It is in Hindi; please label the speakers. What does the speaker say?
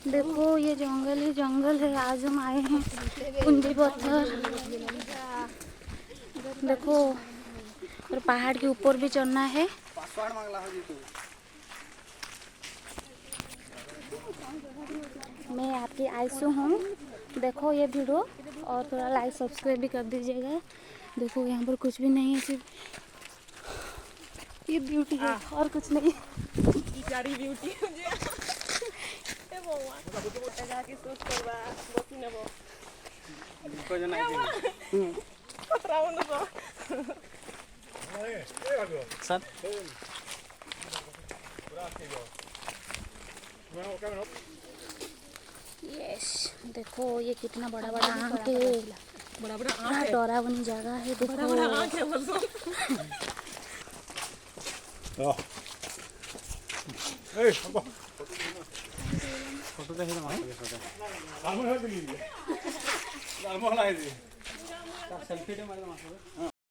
Speaker 1: देखो ये जंगल ही जंगल है। आज हम आए हैं कुंजी पत्थर। देखो और पहाड़ के ऊपर भी चढ़ना है। मैं आपकी आयशु हूँ। देखो ये वीडियो और थोड़ा लाइक सब्सक्राइब भी कर दीजिएगा। देखो यहाँ पर कुछ भी नहीं है, सिर्फ ये ब्यूटी है और कुछ नहीं।
Speaker 2: ब्यूटी
Speaker 1: यस देखो ये कितना बड़ा बड़ा आँख है,
Speaker 2: बड़ा बड़ा
Speaker 1: बड़ा डरावनी जगह है। देखो
Speaker 3: फोटो देखिए सेल्फी